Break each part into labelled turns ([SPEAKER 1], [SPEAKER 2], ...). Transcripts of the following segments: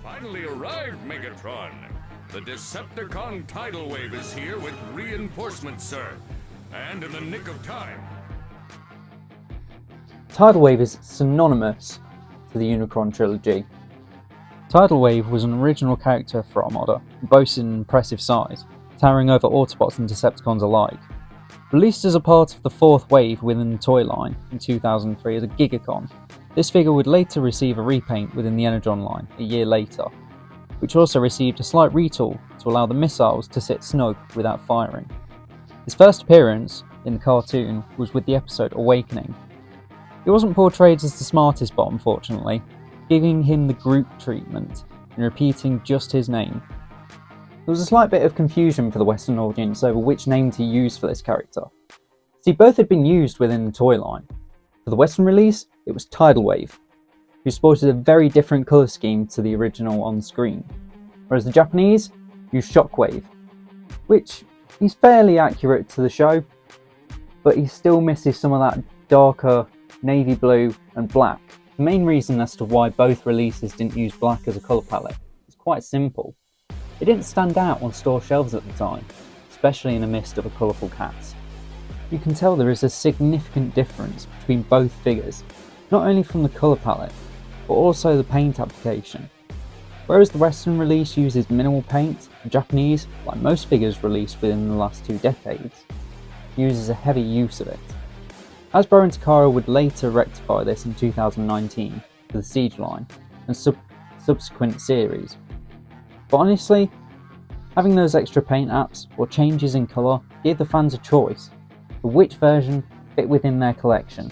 [SPEAKER 1] Finally arrived, Megatron. The Decepticon tidal wave is here with reinforcements, sir. And in the nick of time.
[SPEAKER 2] Tidal wave is synonymous to the Unicron trilogy. Tidal wave was an original character for Armada, and boasted an impressive size, towering over Autobots and Decepticons alike. Released as a part of the fourth wave within the toy line in 2003 as a Gigacon, this figure would later receive a repaint within the Energon line a year later, which also received a slight retool to allow the missiles to sit snug without firing. His first appearance in the cartoon was with the episode Awakening. He wasn't portrayed as the smartest bot, unfortunately, giving him the group treatment and repeating just his name. There was a slight bit of confusion for the Western audience over which name to use for this character. See, both had been used within the toy line. For the Western release, it was Tidal Wave, who sported a very different colour scheme to the original on screen, whereas the Japanese used Shockwave, which is fairly accurate to the show, but he still misses some of that darker navy blue and black. The main reason as to why both releases didn't use black as a colour palette is quite simple. It didn't stand out on store shelves at the time, especially in the midst of a colourful cast. You can tell there is a significant difference between both figures, not only from the colour palette, but also the paint application. Whereas the Western release uses minimal paint, the Japanese, like most figures released within the last 2 decades, uses a heavy use of it. Hasbro and Takara would later rectify this in 2019 for the Siege line and subsequent series. But honestly, having those extra paint apps or changes in colour gave the fans a choice for which version fit within their collection.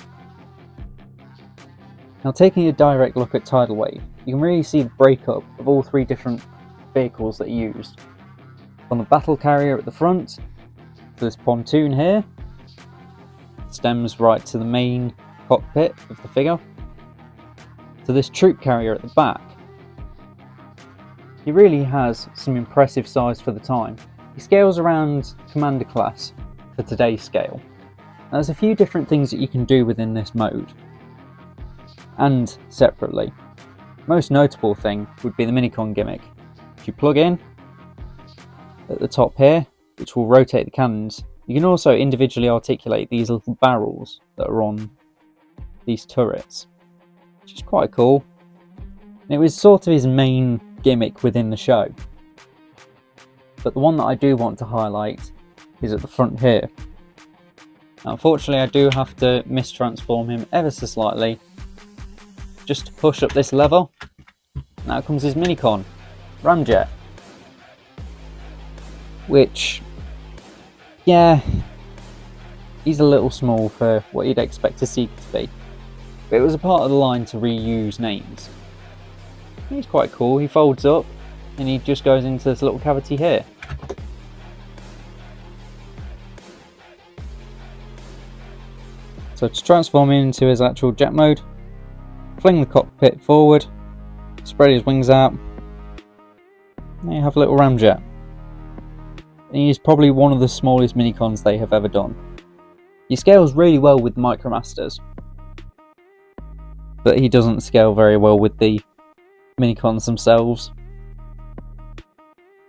[SPEAKER 2] Now, taking a direct look at Tidal Wave, you can really see the breakup of all 3 different vehicles that are used. From the battle carrier at the front, to this pontoon here, stems right to the main cockpit of the figure, to this troop carrier at the back. He really has some impressive size for the time. He scales around Commander class for today's scale. Now, there's a few different things that you can do within this mode, and separately. Most notable thing would be the Minicon gimmick. If you plug in at the top here, which will rotate the cannons, you can also individually articulate these little barrels that are on these turrets, which is quite cool. And it was sort of his main gimmick within the show. But the one that I do want to highlight is at the front here. Now, unfortunately, I do have to mistransform him ever so slightly just to push up this level. Now comes his Minicon, Ramjet, which, yeah, he's a little small for what you'd expect a Seeker to be, but it was a part of the line to reuse names. He's quite cool. He folds up and he just goes into this little cavity here. So to transform into his actual jet mode, fling the cockpit forward, spread his wings out, and you have a little ramjet. He is probably one of the smallest minicons they have ever done. He scales really well with the Micromasters, but he doesn't scale very well with the minicons themselves.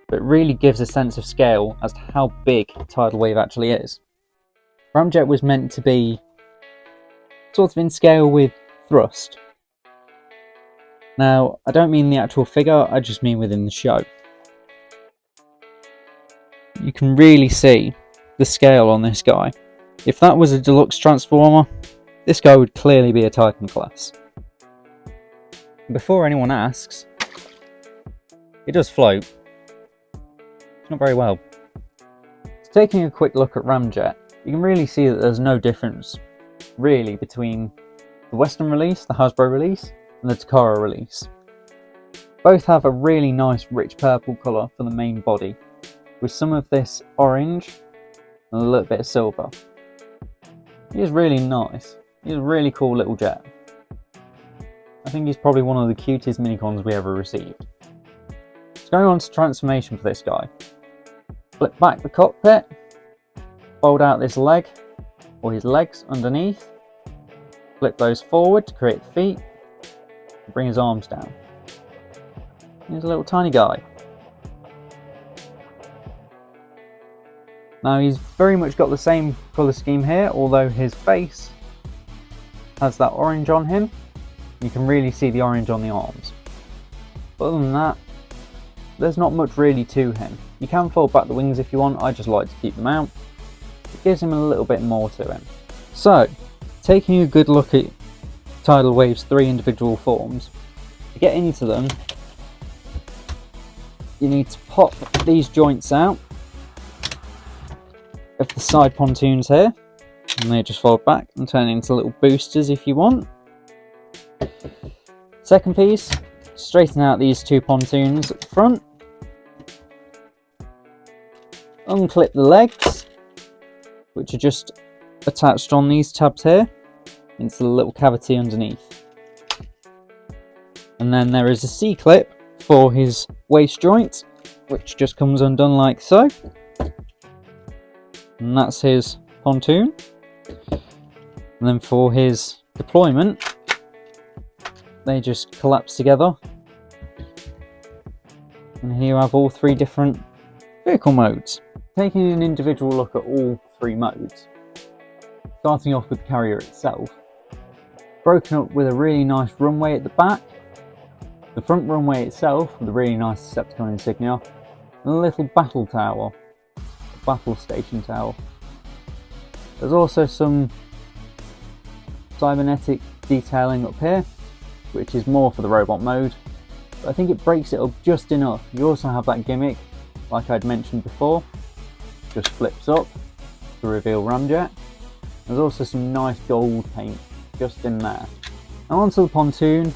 [SPEAKER 2] But it really gives a sense of scale as to how big Tidal Wave actually is. Ramjet was meant to be sort of in scale with Thrust. Now, I don't mean the actual figure, I just mean within the show. You can really see the scale on this guy. If that was a deluxe transformer, this guy would clearly be a Titan class. Before anyone asks, it does float. Not very well. So taking a quick look at Ramjet, you can really see that there's no difference really between the Western release, the Hasbro release, and the Takara release. Both have a really nice rich purple colour for the main body, with some of this orange and a little bit of silver. He is really nice. He's a really cool little jet. I think he's probably one of the cutest minicons we ever received. So going on to transformation for this guy. Flip back the cockpit, fold out this leg, or his legs underneath, flip those forward to create the feet, and bring his arms down. He's a little tiny guy. Now he's very much got the same colour scheme here, although his face has that orange on him. You can really see the orange on the arms. But other than that, there's not much really to him. You can fold back the wings if you want, I just like to keep them out. It gives him a little bit more to him. So, taking a good look at Tidal Wave's 3 individual forms, to get into them, you need to pop these joints out of the side pontoons here, and they just fold back and turn into little boosters if you want. Second piece, straighten out these 2 pontoons at the front, unclip the legs, which are just attached on these tabs here into the little cavity underneath, and then there is a C-clip for his waist joint, which just comes undone like so, and that's his pontoon. And then for his deployment, they just collapse together, and here you have all 3 different vehicle modes. Taking an individual look at all 3 modes, starting off with the carrier itself, broken up with a really nice runway at the back, the front runway itself with a really nice Decepticon insignia, and a little battle tower, battle station tower. There's also some cybernetic detailing up here, which is more for the robot mode, but I think it breaks it up just enough. You also have that gimmick, like I'd mentioned before, just flips up to reveal Ramjet. There's also some nice gold paint just in there. Now onto the pontoon.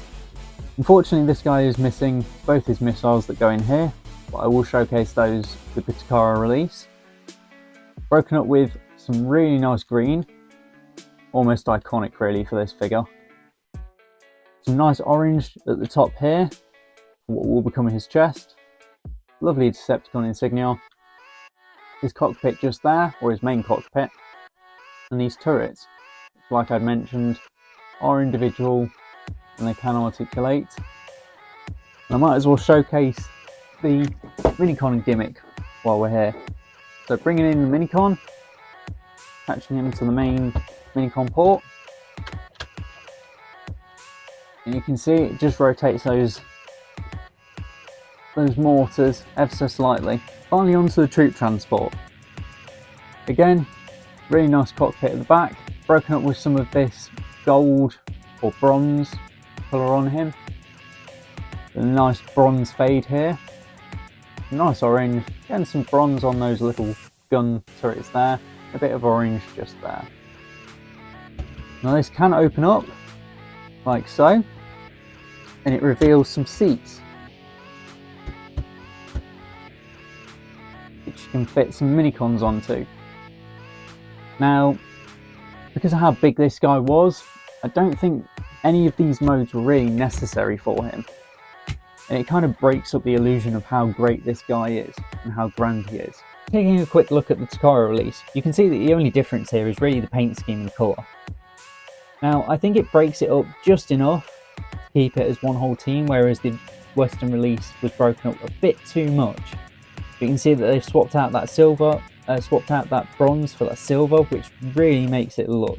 [SPEAKER 2] Unfortunately this guy is missing both his missiles that go in here, but I will showcase those with the Takara release. Broken up with some really nice green, almost iconic really for this figure. Some nice orange at the top here, for what will become his chest. Lovely Decepticon insignia. His cockpit just there, or his main cockpit. And these turrets, like I'd mentioned, are individual and they can articulate. And I might as well showcase the Minicon gimmick while we're here. So bringing in the Minicon, attaching him to the main Minicon port, and you can see it just rotates those mortars ever so slightly. Finally onto the troop transport. Again, really nice cockpit at the back, broken up with some of this gold or bronze colour on him. A nice bronze fade here. Nice orange, and some bronze on those little gun turrets there. A bit of orange just there. Now this can open up, like so, and it reveals some seats, which you can fit some Minicons onto. Now, because of how big this guy was, I don't think any of these modes were really necessary for him. And it kind of breaks up the illusion of how great this guy is and how grand he is. Taking a quick look at the Takara release, you can see that the only difference here is really the paint scheme and colour. Now, I think it breaks it up just enough to keep it as one whole team, whereas the Western release was broken up a bit too much. You can see that they've swapped out that silver, swapped out that bronze for that silver, which really makes it look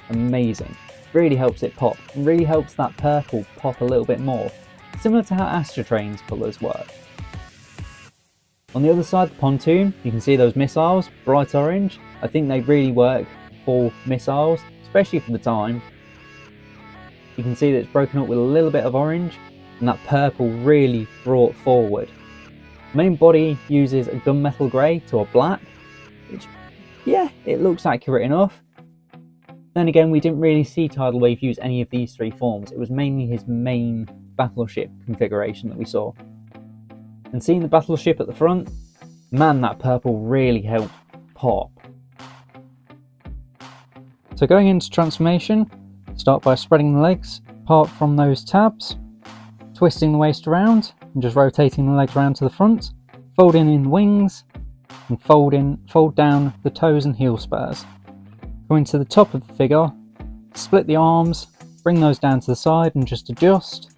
[SPEAKER 2] amazing. Really helps it pop, and really helps that purple pop a little bit more, similar to how Astrotrain's colours work. On the other side of the pontoon, you can see those missiles, bright orange. I think they really work for missiles, especially for the time. You can see that it's broken up with a little bit of orange, and that purple really brought forward. The main body uses a gunmetal grey to a black, which, yeah, it looks accurate enough. Then again, we didn't really see Tidal Wave use any of these 3 forms. It was mainly his main battleship configuration that we saw. And seeing the battleship at the front, man, that purple really helped pop. So going into transformation, start by spreading the legs apart from those tabs, twisting the waist around and just rotating the legs around to the front, folding in the wings and fold down the toes and heel spurs. Going to the top of the figure, split the arms, bring those down to the side and just adjust.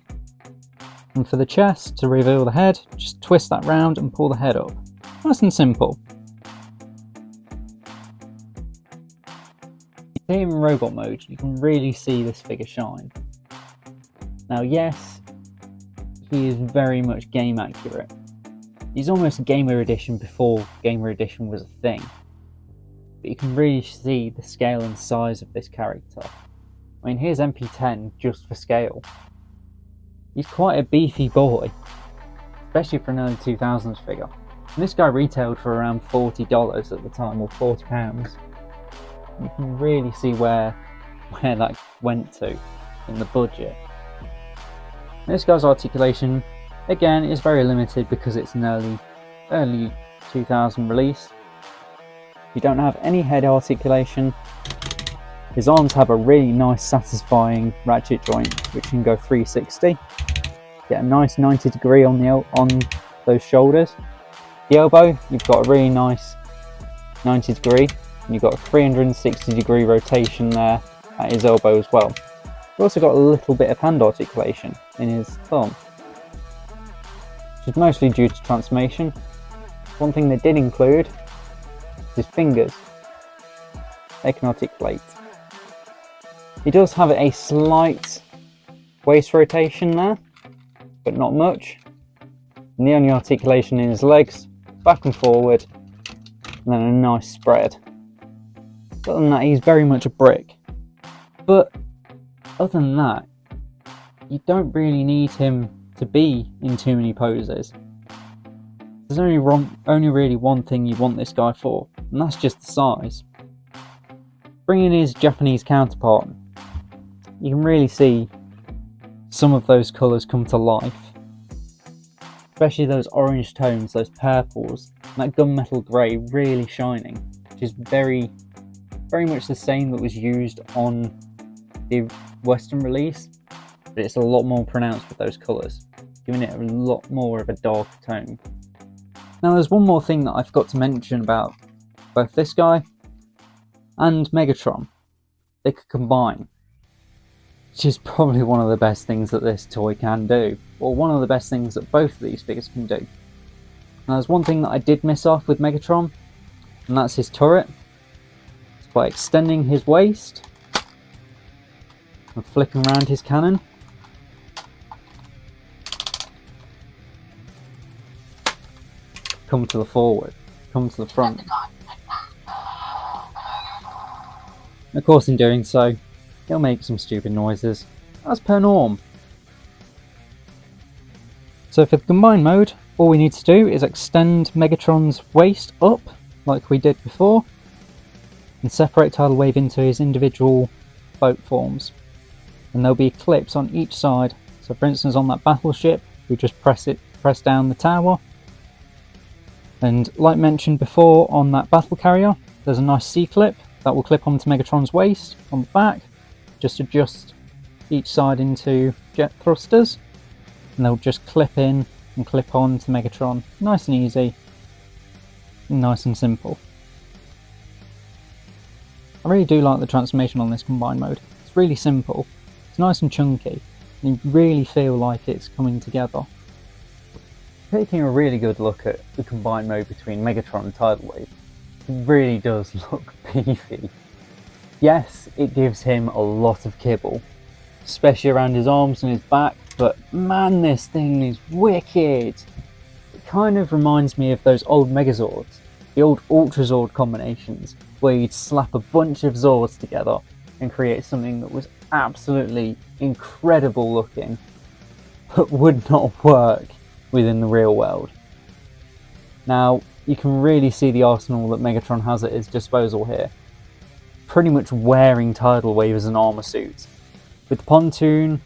[SPEAKER 2] And for the chest, to reveal the head, just twist that round and pull the head up. Nice and simple. Here in robot mode, you can really see this figure shine. Now yes, he is very much game accurate. He's almost Gamer Edition before Gamer Edition was a thing. But you can really see the scale and size of this character. I mean, here's MP10 just for scale. He's quite a beefy boy, especially for an early 2000s figure. And this guy retailed for around $40 at the time, or £40. You can really see where that went to in the budget. This guy's articulation, again, is very limited because it's an early 2000 release. You don't have any head articulation. His arms have a really nice satisfying ratchet joint which can go 360. Get a nice 90 degree on those shoulders. The elbow, you've got a really nice 90 degree, and you've got a 360 degree rotation there at his elbow as well. You've also got a little bit of hand articulation in his thumb, which is mostly due to transformation. One thing they did include is his fingers. They can articulate. He does have a slight waist rotation there, but not much. And the only articulation in his legs, back and forward, and then a nice spread. Other than that, he's very much a brick. But other than that, you don't really need him to be in too many poses. There's only really one thing you want this guy for, and that's just the size. Bringing his Japanese counterpart, you can really see some of those colours come to life. Especially those orange tones, those purples, and that gunmetal grey really shining, which is very much the same that was used on the Western release, but it's a lot more pronounced with those colours, giving it a lot more of a dark tone. Now there's one more thing that I forgot to mention about both this guy and Megatron. They could combine, which is probably one of the best things that this toy can do, or one of the best things that both of these figures can do. Now there's one thing that I did miss off with Megatron, and that's his turret. It's by extending his waist and flicking around his cannon. Come to the forward, come to the front. Of course, in doing so, he'll make some stupid noises, as per norm. So for the combine mode, all we need to do is extend Megatron's waist up, like we did before, and separate Tidal Wave into his individual boat forms. And there'll be clips on each side. So for instance, on that battleship, we just press down the tower. And like mentioned before, on that battle carrier, there's a nice C-clip that will clip onto Megatron's waist on the back. Just adjust each side into jet thrusters, and they'll just clip in and clip on to Megatron. Nice and easy, nice and simple. I really do like the transformation on this combine mode. It's really simple, it's nice and chunky, and you really feel like it's coming together. Taking a really good look at the combined mode between Megatron and Tidal Wave, it really does look beefy. Yes, it gives him a lot of kibble, especially around his arms and his back, but man, this thing is wicked! It kind of reminds me of those old Megazords, the old Ultra Zord combinations, where you'd slap a bunch of Zords together and create something that was absolutely incredible looking, but would not work within the real world. Now, you can really see the arsenal that Megatron has at his disposal here. Pretty much wearing Tidal Wave as an armour suit, with the pontoon,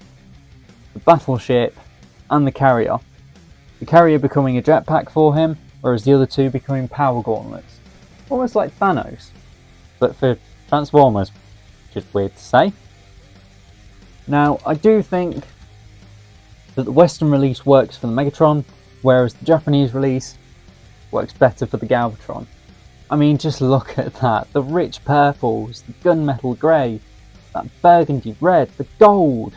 [SPEAKER 2] the battleship, and the carrier. The carrier becoming a jetpack for him, whereas the other two becoming power gauntlets. Almost like Thanos, but for Transformers, which is weird to say. Now, I do think that the Western release works for the Megatron, whereas the Japanese release works better for the Galvatron. I mean, just look at that. The rich purples, the gunmetal grey, that burgundy red, the gold.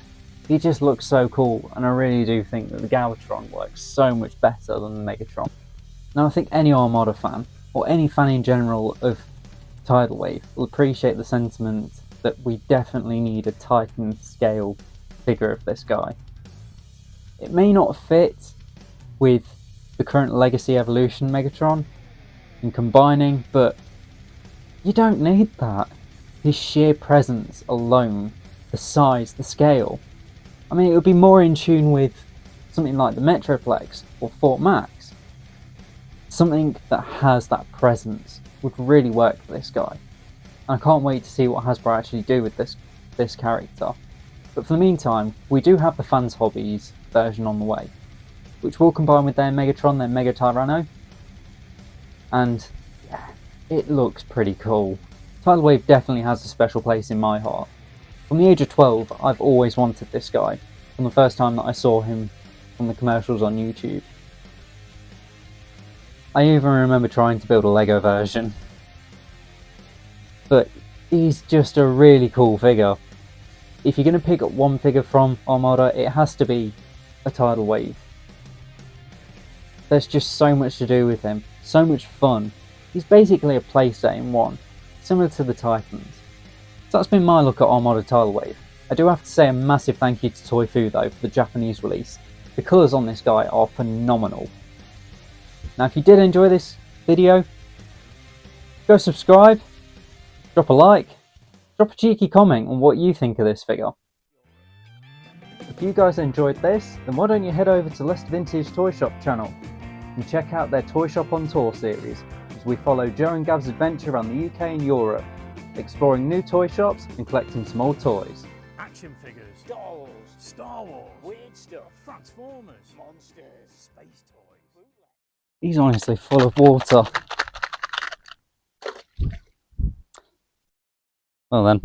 [SPEAKER 2] He just looks so cool, and I really do think that the Galvatron works so much better than the Megatron. Now I think any Armada fan, or any fan in general of Tidal Wave, will appreciate the sentiment that we definitely need a Titan scale figure of this guy. It may not fit with the current Legacy Evolution Megatron in combining, but you don't need that. His sheer presence alone, the size, the scale. I mean, it would be more in tune with something like the Metroplex or Fort Max. Something that has that presence would really work for this guy. And I can't wait to see what Hasbro actually do with this character. But for the meantime, we do have the Fans Hobbies version on the way, which will combine with their Megatron, their Mega Tyranno. And yeah, it looks pretty cool. Tidal Wave definitely has a special place in my heart. From the age of 12, I've always wanted this guy, from the first time that I saw him from the commercials on YouTube. I even remember trying to build a Lego version. But he's just a really cool figure. If you're going to pick up one figure from Armada, it has to be a Tidal Wave. There's just so much to do with him, so much fun. He's basically a playset in one, similar to the Titans. So that's been my look at Armada Tidal Wave. I do have to say a massive thank you to Toyfu though for the Japanese release. The colours on this guy are phenomenal. Now if you did enjoy this video, go subscribe, drop a like, drop a cheeky comment on what you think of this figure. If you guys enjoyed this, then why don't you head over to Leicester Vintage Toy Shop channel and check out their Toy Shop on Tour series as we follow Joe and Gav's adventure around the UK and Europe, exploring new toy shops and collecting some old toys.
[SPEAKER 3] Action figures, dolls, Star Wars, weird stuff, Transformers, monsters, space toys.
[SPEAKER 2] He's honestly full of water. Well then.